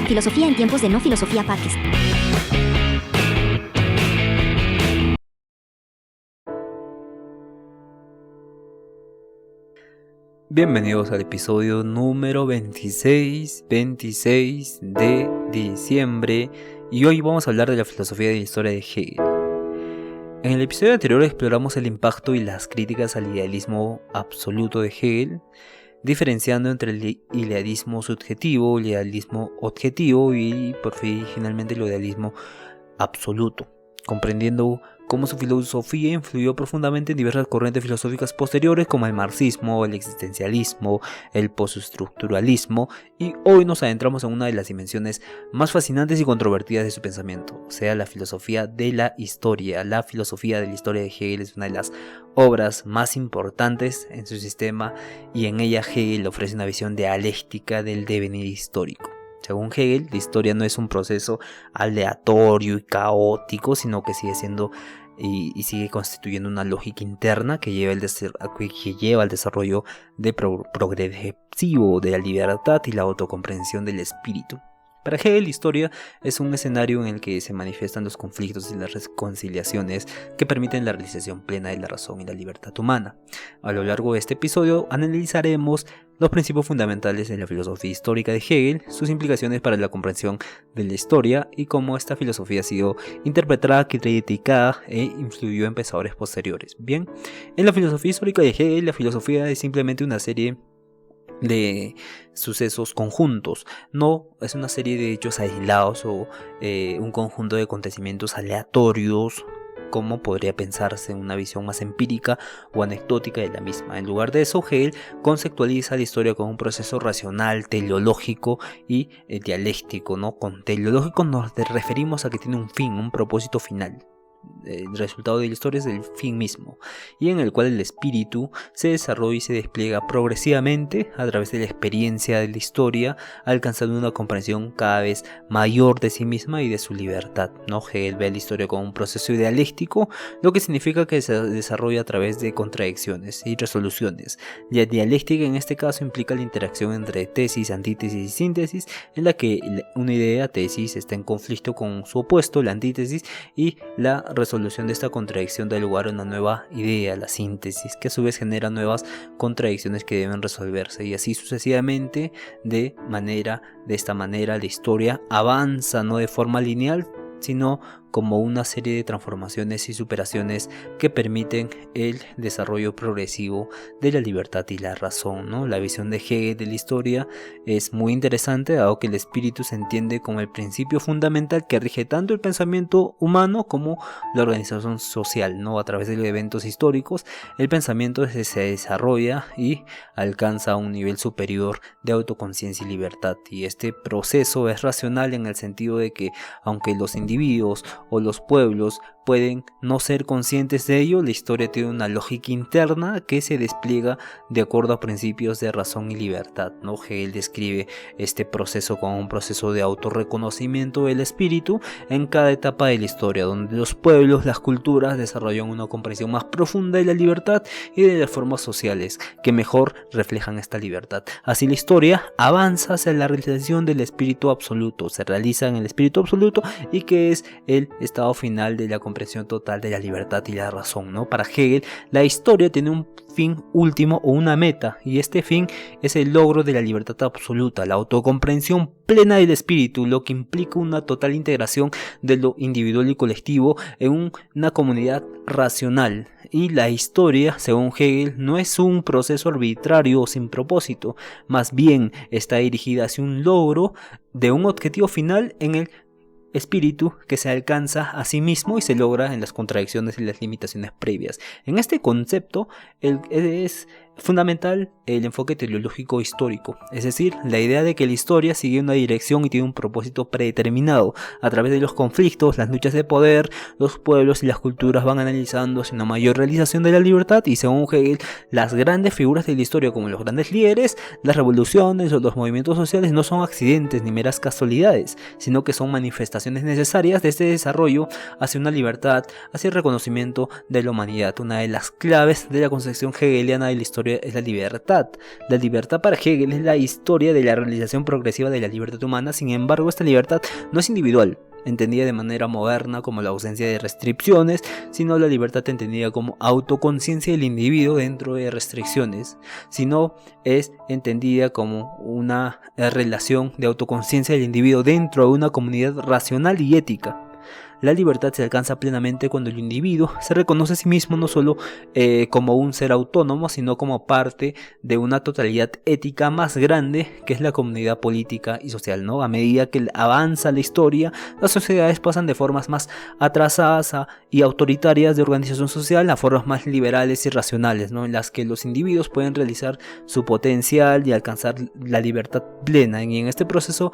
Filosofía en tiempos de no filosofía Podcast. Bienvenidos al episodio número 26 de diciembre, y hoy vamos a hablar de la filosofía de la historia de Hegel. En el episodio anterior exploramos el impacto y las críticas al idealismo absoluto de Hegel, diferenciando entre el idealismo subjetivo, el idealismo objetivo y por fin finalmente el idealismo absoluto, comprendiendo cómo su filosofía influyó profundamente en diversas corrientes filosóficas posteriores como el marxismo, el existencialismo, el postestructuralismo, y hoy nos adentramos en una de las dimensiones más fascinantes y controvertidas de su pensamiento, o sea, la filosofía de la historia. La filosofía de la historia de Hegel es una de las obras más importantes en su sistema, y en ella Hegel ofrece una visión dialéctica del devenir histórico. Según Hegel, la historia no es un proceso aleatorio y caótico, sino que sigue siendo y sigue constituyendo una lógica interna que lleva al desarrollo progresivo de la libertad y la autocomprensión del espíritu. Para Hegel, la historia es un escenario en el que se manifiestan los conflictos y las reconciliaciones que permiten la realización plena de la razón y la libertad humana. A lo largo de este episodio analizaremos los principios fundamentales de la filosofía histórica de Hegel, sus implicaciones para la comprensión de la historia y cómo esta filosofía ha sido interpretada, criticada e influyó en pensadores posteriores. Bien, en la filosofía histórica de Hegel, la filosofía es simplemente una serie de sucesos conjuntos, no es una serie de hechos aislados o un conjunto de acontecimientos aleatorios, como podría pensarse en una visión más empírica o anecdótica de la misma. En lugar de eso, Hegel conceptualiza la historia como un proceso racional, teleológico y dialéctico, ¿no? Con teleológico nos referimos a que tiene un fin, un propósito final. El resultado de la historia es el fin mismo, y en el cual el espíritu se desarrolla y se despliega progresivamente a través de la experiencia de la historia, alcanzando una comprensión cada vez mayor de sí misma y de su libertad, ¿no? Hegel ve la historia como un proceso dialéctico, lo que significa que se desarrolla a través de contradicciones y resoluciones. La dialéctica en este caso implica la interacción entre tesis, antítesis y síntesis, en la que una idea, tesis, está en conflicto con su opuesto, la antítesis, y la resolución de esta contradicción da lugar a una nueva idea, la síntesis, que a su vez genera nuevas contradicciones que deben resolverse, y así sucesivamente. De esta manera la historia avanza no de forma lineal, sino como una serie de transformaciones y superaciones que permiten el desarrollo progresivo de la libertad y la razón, ¿no? La visión de Hegel de la historia es muy interesante, dado que el espíritu se entiende como el principio fundamental que rige tanto el pensamiento humano como la organización social, ¿no? A través de los eventos históricos, el pensamiento se desarrolla y alcanza un nivel superior de autoconciencia y libertad, y este proceso es racional en el sentido de que, aunque los individuos o los pueblos pueden no ser conscientes de ello, la historia tiene una lógica interna que se despliega de acuerdo a principios de razón y libertad, ¿no? Hegel describe este proceso como un proceso de autorreconocimiento del espíritu en cada etapa de la historia, donde los pueblos, las culturas desarrollan una comprensión más profunda de la libertad y de las formas sociales que mejor reflejan esta libertad. Así la historia avanza hacia la realización del espíritu absoluto, se realiza en el espíritu absoluto, y que es el estado final de la comprensión total de la libertad y la razón, ¿no? Para Hegel, la historia tiene un fin último o una meta, y este fin es el logro de la libertad absoluta, la autocomprensión plena del espíritu, lo que implica una total integración de lo individual y colectivo en una comunidad racional. Y la historia, según Hegel, no es un proceso arbitrario o sin propósito, más bien está dirigida hacia un logro de un objetivo final en el espíritu que se alcanza a sí mismo y se logra en las contradicciones y las limitaciones previas. En este concepto es fundamental el enfoque teleológico histórico, es decir, la idea de que la historia sigue una dirección y tiene un propósito predeterminado. A través de los conflictos, las luchas de poder, los pueblos y las culturas van analizando hacia una mayor realización de la libertad, y según Hegel, las grandes figuras de la historia, como los grandes líderes, las revoluciones o los movimientos sociales, no son accidentes ni meras casualidades, sino que son manifestaciones necesarias de este desarrollo hacia una libertad, hacia el reconocimiento de la humanidad, una de las claves de la concepción hegeliana de la historia historia es la libertad. La libertad para Hegel es la historia de la realización progresiva de la libertad humana. Sin embargo, esta libertad no es individual, entendida de manera moderna como la ausencia de restricciones, sino la libertad entendida como autoconciencia del individuo dentro de restricciones, sino es entendida como una relación de autoconciencia del individuo dentro de una comunidad racional y ética. La libertad se alcanza plenamente cuando el individuo se reconoce a sí mismo no solo como un ser autónomo, sino como parte de una totalidad ética más grande que es la comunidad política y social, ¿no? A medida que avanza la historia, las sociedades pasan de formas más atrasadas y autoritarias de organización social a formas más liberales y racionales, ¿no? En las que los individuos pueden realizar su potencial y alcanzar la libertad plena. Y en este proceso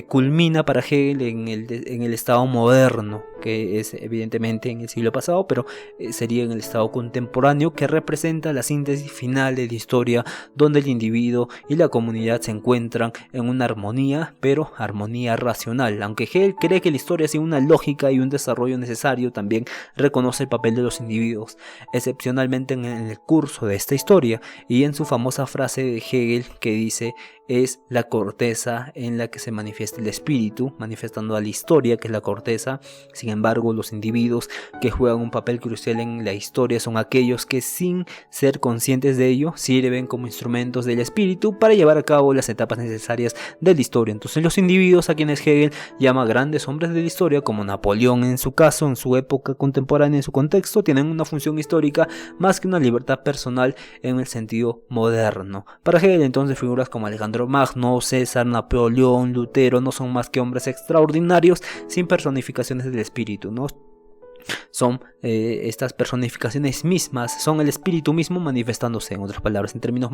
culmina para Hegel en el estado moderno, que es evidentemente en el siglo pasado, pero sería en el estado contemporáneo, que representa la síntesis final de la historia, donde el individuo y la comunidad se encuentran en una armonía, pero armonía racional. Aunque Hegel cree que la historia sigue una lógica y un desarrollo necesario, también reconoce el papel de los individuos, excepcionalmente en el curso de esta historia, y en su famosa frase de Hegel que dice: es la corteza en la que se manifiesta el espíritu, manifestando a la historia, que es la corteza. Sin embargo, los individuos que juegan un papel crucial en la historia son aquellos que, sin ser conscientes de ello, sirven como instrumentos del espíritu para llevar a cabo las etapas necesarias de la historia. Entonces, los individuos a quienes Hegel llama grandes hombres de la historia, como Napoleón en su caso, en su época contemporánea, en su contexto, tienen una función histórica más que una libertad personal en el sentido moderno. Para Hegel, entonces, figuras como Alejandro Magno, César, Napoleón, Lutero no son más que hombres extraordinarios sin personificaciones del espíritu, ¿no? Son estas personificaciones mismas, son el espíritu mismo manifestándose, en otras palabras, en términos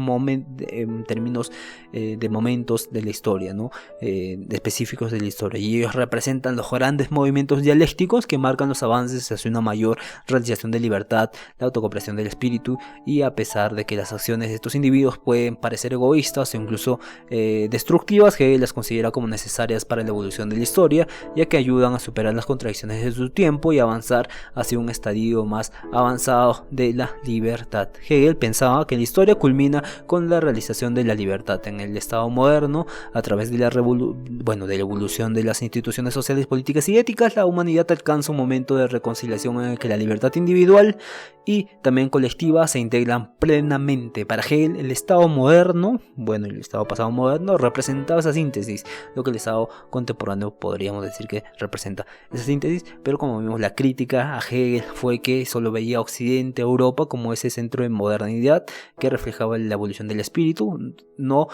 de momentos de la historia, ¿no? Específicos de la historia, y ellos representan los grandes movimientos dialécticos que marcan los avances hacia una mayor realización de libertad, la autocomprensión del espíritu. Y a pesar de que las acciones de estos individuos pueden parecer egoístas o incluso destructivas, Hegel las considera como necesarias para la evolución de la historia, ya que ayudan a superar las contradicciones de su tiempo y avanzar hacia un estadio más avanzado de la libertad. Hegel pensaba que la historia culmina con la realización de la libertad en el estado moderno. A través de la evolución de las instituciones sociales, políticas y éticas, la humanidad alcanza un momento de reconciliación en el que la libertad individual y también colectiva se integran plenamente. Para Hegel, el estado moderno, el estado pasado moderno, representaba esa síntesis, lo que el estado contemporáneo podríamos decir que representa esa síntesis. Pero como vimos, la crítica a Hegel fue que solo veía a Occidente, Europa, como ese centro de modernidad que reflejaba la evolución del espíritu, no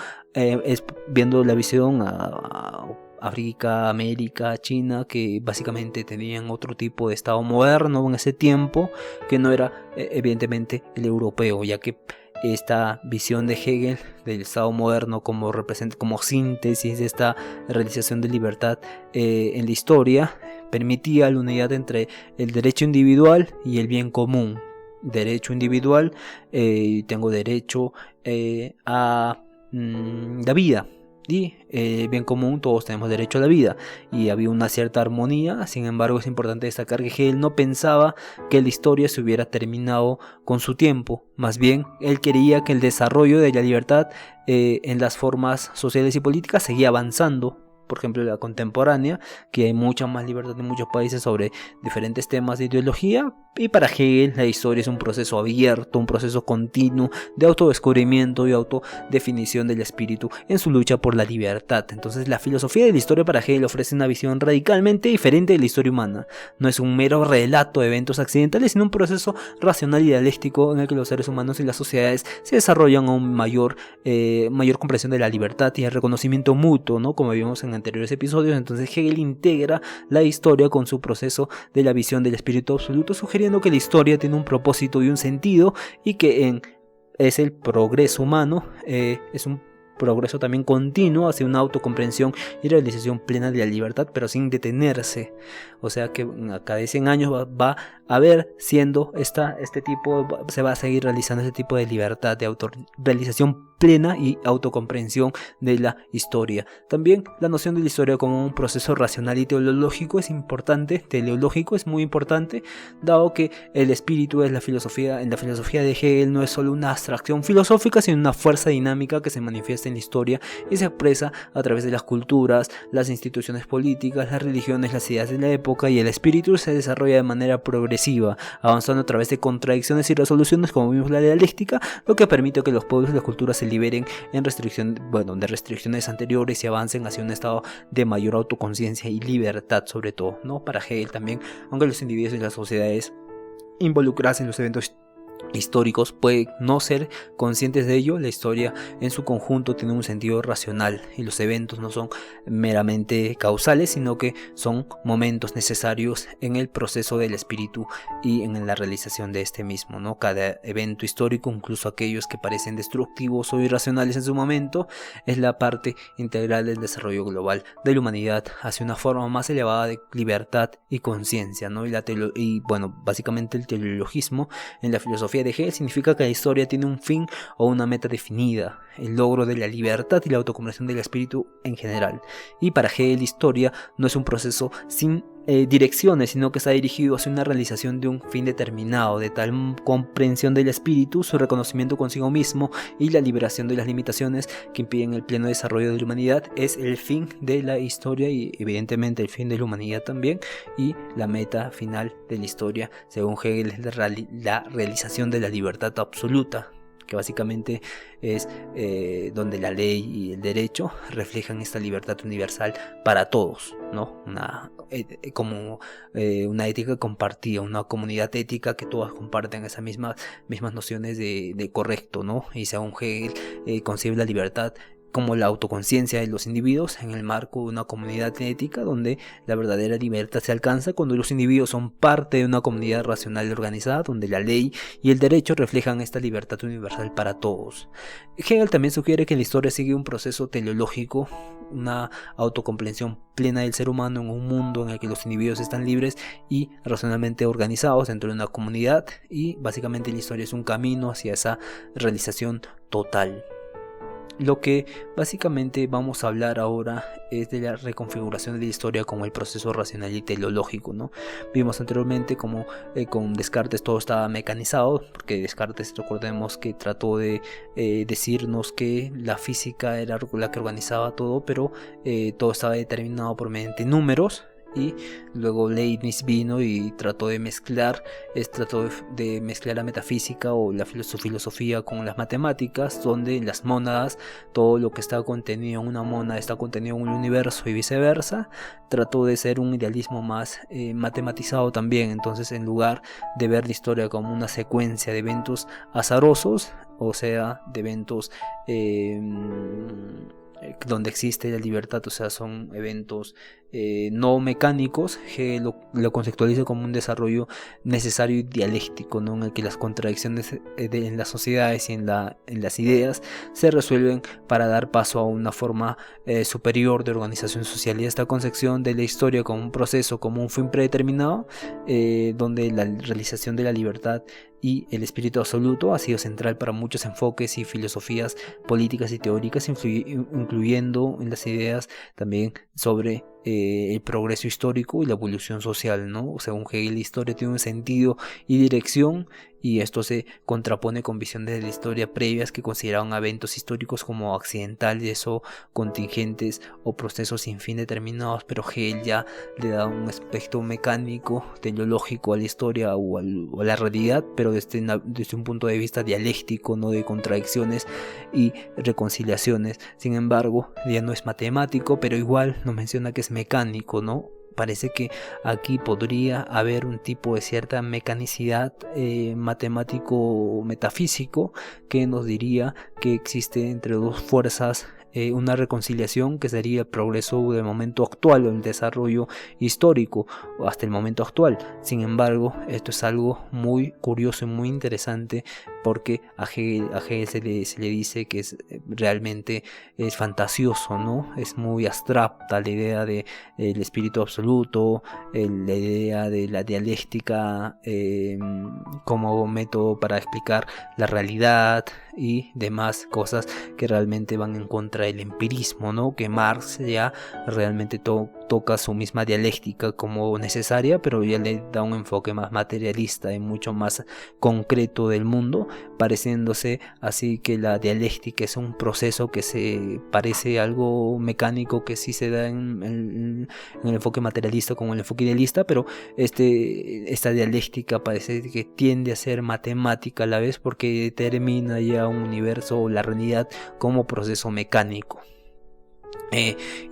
viendo la visión a África, América, China, que básicamente tenían otro tipo de estado moderno en ese tiempo, que no era evidentemente el europeo, ya que esta visión de Hegel del estado moderno como síntesis de esta realización de libertad en la historia permitía la unidad entre el derecho individual y el bien común. Derecho individual, tengo derecho a la vida, y bien común, todos tenemos derecho a la vida, y había una cierta armonía. Sin embargo, es importante destacar que Hegel no pensaba que la historia se hubiera terminado con su tiempo. Más bien, él quería que el desarrollo de la libertad en las formas sociales y políticas seguía avanzando. Por ejemplo, la contemporánea, que hay mucha más libertad en muchos países sobre diferentes temas de ideología. Y para Hegel la historia es un proceso abierto, un proceso continuo de autodescubrimiento y autodefinición del espíritu en su lucha por la libertad. Entonces, la filosofía de la historia para Hegel ofrece una visión radicalmente diferente de la historia humana. No es un mero relato de eventos accidentales, sino un proceso racional y dialéctico en el que los seres humanos y las sociedades se desarrollan a un mayor comprensión de la libertad y el reconocimiento mutuo, ¿no? Como vimos en anteriores episodios. Entonces, Hegel integra la historia con su proceso de la visión del espíritu absoluto, sugiriendo que la historia tiene un propósito y un sentido, y que es el progreso humano, es un progreso también continuo hacia una autocomprensión y realización plena de la libertad, pero sin detenerse. O sea que a cada 100 años va a haber siendo se va a seguir realizando este tipo de libertad, de autorrealización plena y autocomprensión de la historia. También la noción de la historia como un proceso racional y teleológico es importante, teleológico es muy importante, dado que el espíritu es la filosofía, en la filosofía de Hegel no es solo una abstracción filosófica, sino una fuerza dinámica que se manifiesta en la historia y se expresa a través de las culturas, las instituciones políticas, las religiones, las ideas de la época, y el espíritu se desarrolla de manera progresiva, avanzando a través de contradicciones y resoluciones, como vimos la dialéctica, lo que permite que los pueblos y las culturas se liberen de restricciones anteriores y avancen hacia un estado de mayor autoconciencia y libertad, sobre todo, ¿no? Para Hegel también, aunque los individuos y las sociedades involucradas en los eventos históricos pueden no ser conscientes de ello, la historia en su conjunto tiene un sentido racional y los eventos no son meramente causales, sino que son momentos necesarios en el proceso del espíritu y en la realización de este mismo, ¿no? Cada evento histórico, incluso aquellos que parecen destructivos o irracionales en su momento, es la parte integral del desarrollo global de la humanidad hacia una forma más elevada de libertad y conciencia, ¿no? Básicamente el teleologismo en la filosofía de Hegel significa que la historia tiene un fin o una meta definida, el logro de la libertad y la autocomprensión del espíritu en general. Y para Hegel la historia no es un proceso sin direcciones, sino que está dirigido hacia una realización de un fin determinado, de tal comprensión del espíritu, su reconocimiento consigo mismo y la liberación de las limitaciones que impiden el pleno desarrollo de la humanidad es el fin de la historia y evidentemente el fin de la humanidad también, y la meta final de la historia según Hegel es la realización de la libertad absoluta, que básicamente es donde la ley y el derecho reflejan esta libertad universal para todos, ¿no? Como una ética compartida, una comunidad ética que todas comparten esas mismas nociones de correcto, ¿no? Y según Hegel concibe la libertad como la autoconciencia de los individuos en el marco de una comunidad ética, donde la verdadera libertad se alcanza cuando los individuos son parte de una comunidad racional y organizada, donde la ley y el derecho reflejan esta libertad universal para todos. Hegel también sugiere que la historia sigue un proceso teleológico, una autocomprensión plena del ser humano en un mundo en el que los individuos están libres y racionalmente organizados dentro de una comunidad, y básicamente la historia es un camino hacia esa realización total. Lo que básicamente vamos a hablar ahora es de la reconfiguración de la historia como el proceso racional y teleológico, ¿no? Vimos anteriormente como con Descartes todo estaba mecanizado, porque Descartes, recordemos que trató de decirnos que la física era la que organizaba todo, pero todo estaba determinado por mediante números. Y luego Leibniz vino y trató de mezclar la metafísica o su filosofía con las matemáticas, donde las mónadas, todo lo que está contenido en una mónada está contenido en un universo y viceversa. Trató de ser un idealismo más matematizado también. Entonces, en lugar de ver la historia como una secuencia de eventos azarosos, o sea, de eventos donde existe la libertad, o sea, son eventos no mecánicos, que lo conceptualiza como un desarrollo necesario y dialéctico, ¿no? En el que las contradicciones en las sociedades y en las ideas se resuelven para dar paso a una forma superior de organización social. Y esta concepción de la historia como un proceso, como un fin predeterminado, donde la realización de la libertad y el espíritu absoluto ha sido central para muchos enfoques y filosofías políticas y teóricas, incluyendo en las ideas también sobre el progreso histórico y la evolución social, ¿no? Según Hegel, la historia tiene un sentido y dirección, y esto se contrapone con visiones de la historia previas que consideraban eventos históricos como accidentales o contingentes o procesos sin fin determinados, pero Hegel ya le da un aspecto mecánico, teleológico a la historia o a la realidad, pero desde un punto de vista dialéctico, no de contradicciones y reconciliaciones. Sin embargo, ya no es matemático, pero igual nos menciona que es mecánico, ¿no? Parece que aquí podría haber un tipo de cierta mecanicidad matemático metafísico que nos diría que existe entre dos fuerzas una reconciliación, que sería el progreso del momento actual o el desarrollo histórico hasta el momento actual. Sin embargo, esto es algo muy curioso y muy interesante porque a Hegel se le dice que realmente es fantasioso, ¿no? Es muy abstracta la idea del espíritu absoluto, la idea de la dialéctica como método para explicar la realidad y demás cosas que realmente van en contra del empirismo, ¿no? Que Marx ya realmente toca su misma dialéctica como necesaria, pero ya le da un enfoque más materialista y mucho más concreto del mundo, pareciéndose así que la dialéctica es un proceso que se parece a algo mecánico que sí se da en el enfoque materialista como el enfoque idealista, pero esta dialéctica parece que tiende a ser matemática a la vez porque determina ya un universo o la realidad como proceso mecánico.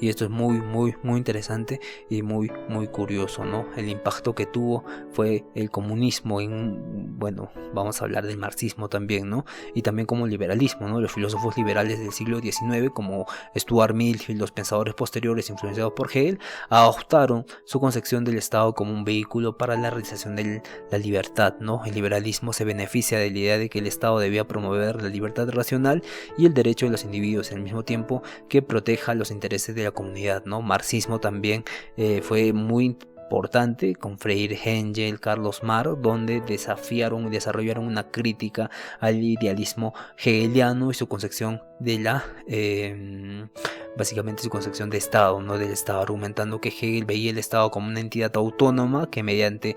Y esto es muy interesante y muy curioso, ¿no? El impacto que tuvo fue el comunismo bueno, vamos a hablar del marxismo también, ¿no? Y también como el liberalismo, ¿no? Los filósofos liberales del siglo XIX como Stuart Mill y los pensadores posteriores influenciados por Hegel adoptaron su concepción del Estado como un vehículo para la realización de la libertad, ¿no? El liberalismo se beneficia de la idea de que el Estado debía promover la libertad racional y el derecho de los individuos al mismo tiempo que proteja los intereses de la comunidad, ¿no? Marxismo también fue muy importante con Freire, Engels, Carlos Marx, donde desafiaron y desarrollaron una crítica al idealismo hegeliano y su concepción de básicamente su concepción de Estado, ¿no? Del Estado, argumentando que Hegel veía el Estado como una entidad autónoma que mediaba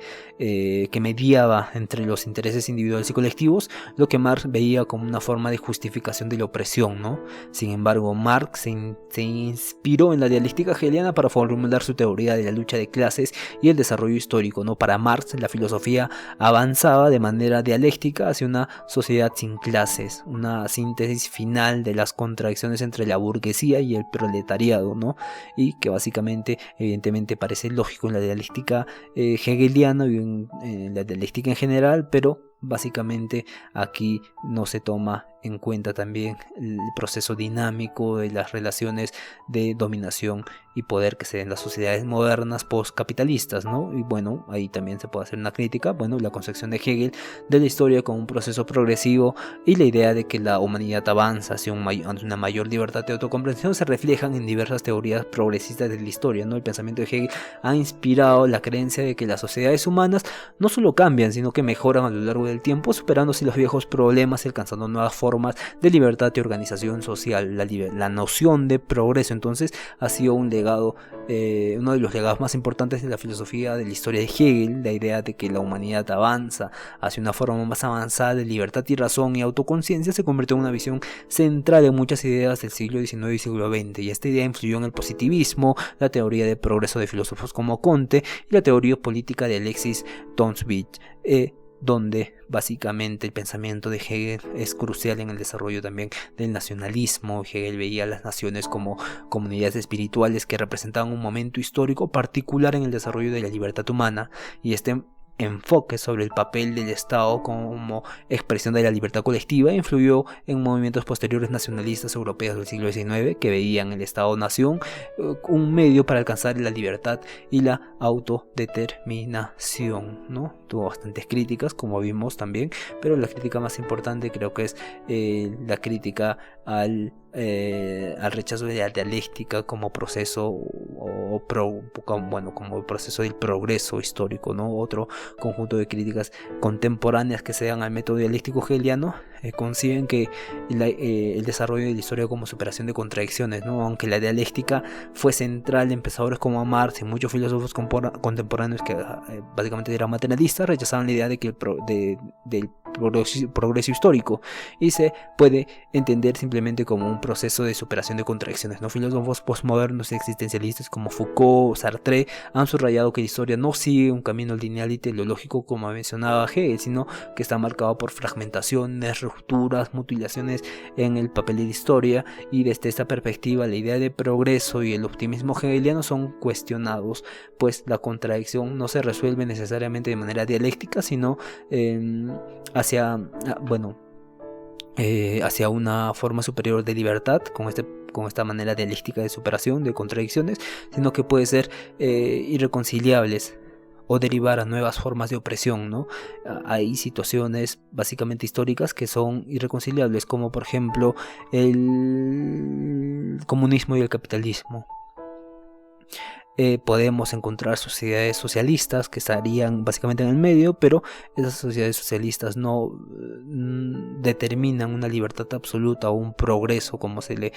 entre los intereses individuales y colectivos, lo que Marx veía como una forma de justificación de la opresión, ¿no? Sin embargo, Marx se inspiró en la dialéctica hegeliana para formular su teoría de la lucha de clases y el desarrollo histórico, ¿no? Para Marx, la filosofía avanzaba de manera dialéctica hacia una sociedad sin clases, una síntesis final de las contradicciones entre la burguesía y el proletariado, ¿no? Y que básicamente, evidentemente, parece lógico en la dialéctica hegeliana y en la dialéctica en general, pero básicamente aquí no se toma en cuenta también el proceso dinámico de las relaciones de dominación y poder que se den en las sociedades modernas postcapitalistas, ¿no? Y bueno, ahí también se puede hacer una crítica, bueno, la concepción de Hegel de la historia como un proceso progresivo y la idea de que la humanidad avanza hacia una mayor libertad de autocomprensión se reflejan en diversas teorías progresistas de la historia, ¿no? El pensamiento de Hegel ha inspirado la creencia de que las sociedades humanas no solo cambian, sino que mejoran a lo largo del tiempo, superándose los viejos problemas y alcanzando nuevas formas de libertad y organización social. La noción de progreso entonces ha sido un legado, uno de los legados más importantes de la filosofía de la historia de Hegel, la idea de que la humanidad avanza hacia una forma más avanzada de libertad y razón y autoconciencia se convirtió en una visión central en muchas ideas del siglo XIX y siglo XX, y esta idea influyó en el positivismo, la teoría de progreso de filósofos como Comte y la teoría política de Alexis Tocqueville, donde básicamente el pensamiento de Hegel es crucial en el desarrollo también del nacionalismo. Hegel veía a las naciones como comunidades espirituales que representaban un momento histórico particular en el desarrollo de la libertad humana, y este enfoque sobre el papel del Estado como expresión de la libertad colectiva influyó en movimientos posteriores nacionalistas europeos del siglo XIX que veían el Estado-nación un medio para alcanzar la libertad y la autodeterminación, ¿no? Tuvo bastantes críticas, como vimos también, pero la crítica más importante creo que es la crítica al rechazo de la dialéctica como proceso como proceso del progreso histórico, ¿no? Otro conjunto de críticas contemporáneas que se dan al método dialéctico hegeliano conciben que el desarrollo de la historia como superación de contradicciones, ¿no? Aunque la dialéctica fue central en pensadores como Marx y muchos filósofos contemporáneos que básicamente eran materialistas, rechazaban la idea de que del progreso histórico, y se puede entender simplemente como un proceso de superación de contradicciones, ¿no? Filósofos postmodernos y existencialistas como Foucault, Sartre han subrayado que la historia no sigue un camino lineal y teleológico como mencionaba Hegel, sino que está marcado por fragmentaciones, rupturas, mutilaciones en el papel de la historia, y desde esta perspectiva la idea de progreso y el optimismo hegeliano son cuestionados, pues la contradicción no se resuelve necesariamente de manera dialéctica, sino hacia una forma superior de libertad con esta manera dialéctica de superación de contradicciones, sino que puede ser irreconciliables o derivar a nuevas formas de opresión, ¿no? Hay situaciones básicamente históricas que son irreconciliables, como por ejemplo el comunismo y el capitalismo. Podemos encontrar sociedades socialistas que estarían básicamente en el medio, pero esas sociedades socialistas no determinan una libertad absoluta o un progreso como se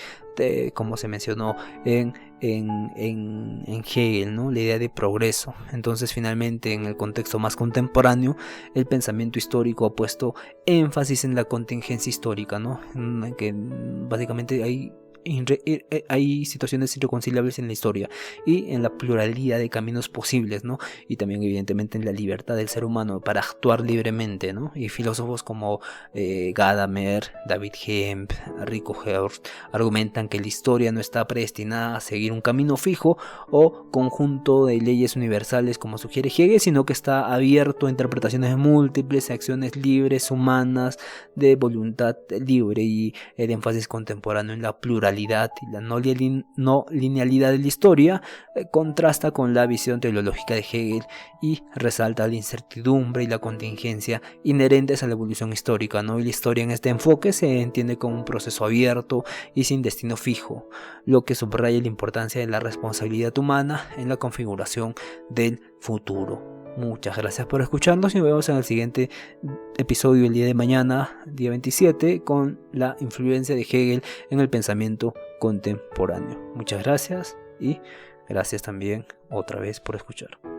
mencionó en Hegel, ¿no? La idea de progreso. Entonces, finalmente, en el contexto más contemporáneo, el pensamiento histórico ha puesto énfasis en la contingencia histórica, ¿no? En que básicamente hay situaciones irreconciliables en la historia y en la pluralidad de caminos posibles, ¿no? Y también evidentemente en la libertad del ser humano para actuar libremente, ¿no? Y filósofos como Gadamer, David Hume, Rico Hort argumentan que la historia no está predestinada a seguir un camino fijo o conjunto de leyes universales como sugiere Hegel, sino que está abierto a interpretaciones múltiples, a acciones libres, humanas, de voluntad libre, y el énfasis contemporáneo en la pluralidad y la no linealidad de la historia contrasta con la visión teleológica de Hegel y resalta la incertidumbre y la contingencia inherentes a la evolución histórica, ¿no? Y la historia en este enfoque se entiende como un proceso abierto y sin destino fijo, lo que subraya la importancia de la responsabilidad humana en la configuración del futuro. Muchas gracias por escucharnos y nos vemos en el siguiente episodio el día de mañana, día 27, con la influencia de Hegel en el pensamiento contemporáneo. Muchas gracias y gracias también otra vez por escuchar.